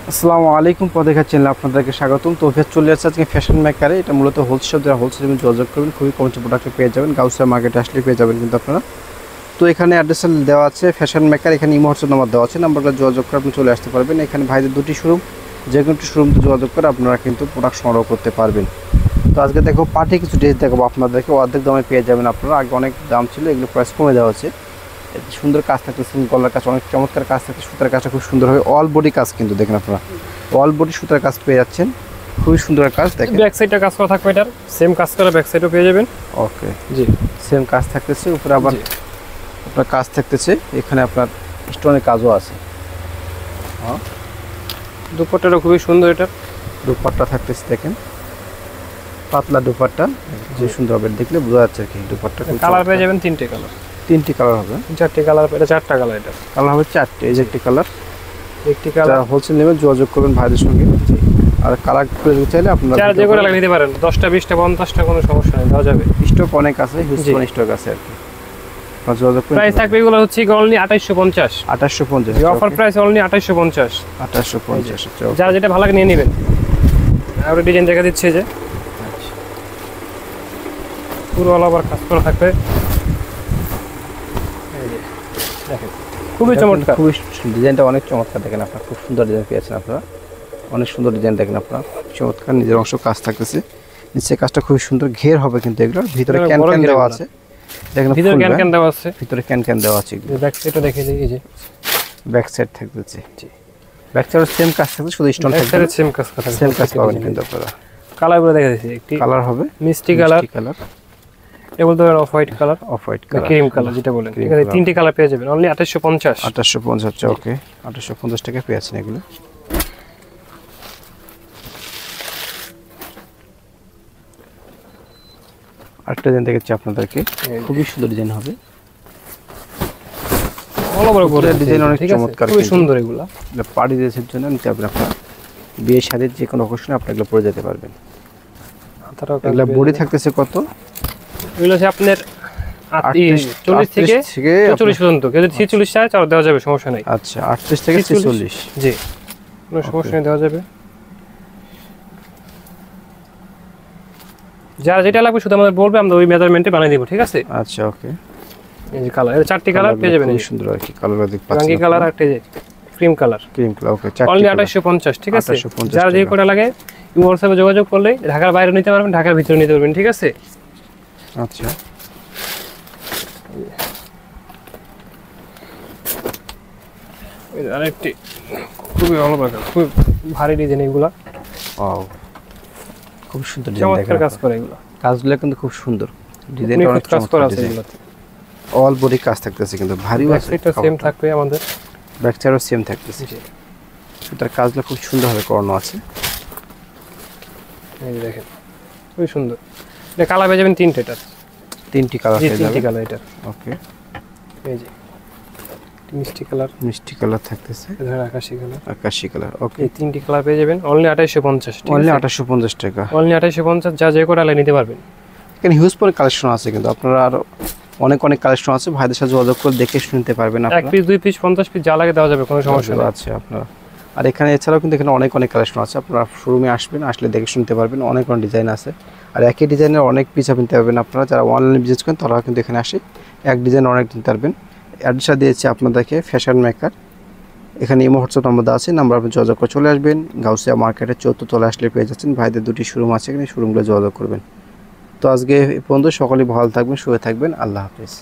আসসালামু আলাইকুম, পদেখা চ্যানেলে আপনাদেরকে স্বাগতম। তো ফের চলে আসছে আজকে ফ্যাশন মেকারে। এটা মূলত হোলসেল, যারা হোলসেল যোগাযোগ করবেন খুবই কম প্রোডাক্টে পেয়ে যাবেন। গাউসিয়া মার্কেটে আসলে পেয়ে যাবেন কিন্তু আপনারা। তো এখানে অ্যাড্রেস দেওয়া আছে ফ্যাশন মেকার, এখানে ইমো হোয়াটসঅ্যাপ নাম্বার দেওয়া আছে, নাম্বারটা যোগাযোগ করে আপনি চলে আসতে পারবেন। এখানে ভাইদের দুটি শোরুম, যে কোনো একটি শোরুমতে যোগাযোগ করে আপনারা কিন্তু প্রোডাক্ট সংগ্রহ করতে পারবেন। তো আজকে দেখো পার্টি কিছু ড্রেস দেখাবো আপনাদেরকে, অর্ধেক দামে পেয়ে যাবেন আপনারা। আগে অনেক দাম ছিল, এগুলো প্রাইস কমে দেওয়া হচ্ছে। সুন্দর কাজ থাকতেছে, গলার কাজ অনেক চমৎকার কাজ থাকে, সুতার কাজটা খুব সুন্দর হবে। অল বডি কাজ কিন্তু দেখেন আপনারা, অল বডি সুতার কাজ পেয়ে যাচ্ছেন, খুবই সুন্দর কাজ। দেখেন ব্যাক সাইডটা কাজ করা থাকবে, এটার সেম কাজ করা ব্যাক সাইডও পেয়ে যাবেন। ওকে জি, সেম কাজ থাকতেছে, উপরে আবার আপনার কাজ থাকতেছে, এখানে আপনার স্টোনের কাজও আছে। হ্যাঁ, দুপাট্টাটা খুবই সুন্দর। এটার দুপাট্টা থাকতেছে, দেখেন পাতলা দুপাট্টা, যে সুন্দর হবে দেখলে বোঝা যাচ্ছে আর কি। দুপাট্টা কালার পেয়ে যাবেন তিনটে কালার, তিনটি কালার হবে, চারটে কালার, এটা চারটা কালার। এটা কালার হবে চারটে, এই যে একটি কালার, একটি কালার। হোলসেল নেবেন যোগাযোগ করবেন ভাইদের সঙ্গে। আর কালার করে চাইলে আপনারা চার যে করে লাগিয়ে নিতে পারেন, 10টা 20টা 50টা কোনো সমস্যা নেই, দেওয়া যাবে। স্টক অনেক আছে, হিউজ স্টক আছে আর কি। যোগাযোগ করুন। প্রাইস থাকবে এগুলো হচ্ছে অনলি 2850। 2850 offer price only 2850। 2850 আচ্ছা। যারা যেটা ভালো লাগে নিয়ে নেবেন। আর ডিজাইন দেখা দিচ্ছে যে পুরো অল ওভার কাজ করা থাকবে। এই যে দেখেন খুবই চমৎকার, খুবই ডিজাইনটা অনেক চমৎকার। দেখেন আপনারা খুব সুন্দর ডিজাইন পেয়েছেন আপনারা, অনেক সুন্দর ডিজাইন দেখেন আপনারা, চমৎকার। নিজের অংশ কাজ থাকতেছে, নিচে কাজটা খুবই সুন্দর, ঘের হবে কিন্তু এগুলো। ভিতরে ক্যান ক্যান দেওয়া আছে, দেখেন ভিতরে ক্যান ক্যান দেওয়া আছে, ভিতরে ক্যান ক্যান দেওয়া আছে। ব্যাক সাইডটা দেখে দিই, এই যে ব্যাক সাইড থাকতেছে, জি ব্যাক সাইডে সেম কাজ থাকবে, শুধু স্টোন থাকবে, সেম কাজ করা, সেম কাজ পাবেন কিন্তু আপনারা। কালারগুলো দেখে দিচ্ছি, একটি কালার হবে মিষ্টি কালার, এগুলো তো off white colour, off white colour, cream colour যেটা বলেন। এখানে তিনটি কালার পেয়ে যাবেন অনলি 2850। 2850 হচ্ছে, ওকে 2850 টাকা পেয়েছেন এগুলো। আরেকটা ডিজাইন দেখাচ্ছি আপনাদেরকে, খুবই সুন্দর ডিজাইন হবে। ডিজাইন অনেক চমৎকার, খুবই সুন্দর। এগুলো পার্টি ড্রেসের জন্য নিতে পারবেন আপনারা, বিয়ে শাদীর যে কোনো অকেশনে আপনারা এগুলো পরে যেতে পারবেন। এগুলো বডি থাকতেছে কত? এগুলো হচ্ছে আপনার 40 থেকে 44 পর্যন্ত, কেউ যদি 46 চায় তাহলে দেওয়া যাবে, সমস্যা নেই। আচ্ছা 38 থেকে 46, জি কোনো সমস্যা নেই, দেওয়া যাবে। যারা যেটা লাগবে শুধু আমাদের বলবে, আমরা ওই মেজারমেন্টে বানিয়ে দিব, ঠিক আছে? আচ্ছা ওকে। এই যে কালার, এটা চারটি কালার পেয়ে যাবেন, খুব সুন্দর আর কি কালারগুলো দেখতে পাচ্ছেন। রঙিন কালার আর এই যে ক্রিম কালার, ক্রিম কালার, ওকে চারটি অনলি 2850, ঠিক আছে? 2850 যারা যে কোটা লাগে হোয়াটসঅ্যাপে যোগাযোগ করলে ঢাকার বাইরে নিতে পারবেন, ঢাকার ভিতরে নিতে পারবেন, ঠিক আছে? আচ্ছা আরেকটি খুবই ভালো প্রকার, খুব ভারী ডিজাইন এগুলা। ওয়াও, খুব সুন্দর ডিজাইন, দেখেন কাজ করে এগুলো, কাজগুলো কিন্তু খুব সুন্দর, ডিজাইনটা অনেক কাজ করা চমৎকার। আছে এগুলোতে অল বডি কাজ থাকতেছে কিন্তু ভারীও আছে, এটা সেম থাকবে আমাদের, ব্যাক সাইডও সেম থাকতেছে। সুতার কাজগুলো খুব সুন্দরভাবে করানো আছে। এই যে দেখেন খুবই সুন্দর। এটা কালার পেয়ে যাবেন তিনটে, এটা তিনটি কালার পেয়ে যাবেন, তিনটি কালার। এটা ওকে এই যে মিষ্টি কালার, মিষ্টি কালার থাকতেছে, এখানে আকাশী কালার, আকাশী কালার, ওকে। এই তিনটি কালার পেয়ে যাবেন অনলি 2850, অনলি 2850 টাকা, অনলি 2850। যা যে কোটা নিতে পারবেন। এখানে হিউজ পরিমাণ কালেকশন আছে কিন্তু আপনারা, আর অনেক কালেকশন আছে, ভাইদের সাথে যোগাযোগ করে দেখে শুনতে পারবেন এক আপনারা। পিস 2 পিস 50 পিস যা লাগে দেওয়া যাবে, কোনো সমস্যা নেই। আচ্ছা আপনারা, আর এখানে এছাড়াও কিন্তু এখানে অনেক কালেকশন আছে, আপনারা শোরুমে আসবেন, আসলে দেখে শুনতে পারবেন। অনেক ডিজাইন আছে, আর একই ডিজাইনের অনেক পিস কিনতে পারবেন আপনারা। যারা অনলাইনে বিজনেস করেন তারাও কিন্তু এখানে আসে এক ডিজাইন অনেক কিনতে পারবেন। অ্যাড্রেসটা দিয়েছি আপনাদেরকে ফ্যাশন মেকার, এখানে ইমো হোয়াটসঅ্যাপ নাম্বার দেওয়া আছে, নাম্বার আপনি যোগাযোগ করে চলে আসবেন। গাউসিয়া মার্কেটের 4th তলায় আসলে পেয়ে যাচ্ছেন। ভাইদের দুটি শোরুম আছে, এখানে শোরুমগুলো যোগাযোগ করবেন। তো আজকে এই পর্যন্ত, সকলেই ভালো থাকবেন, সুখে থাকবেন, আল্লাহ হাফেজ।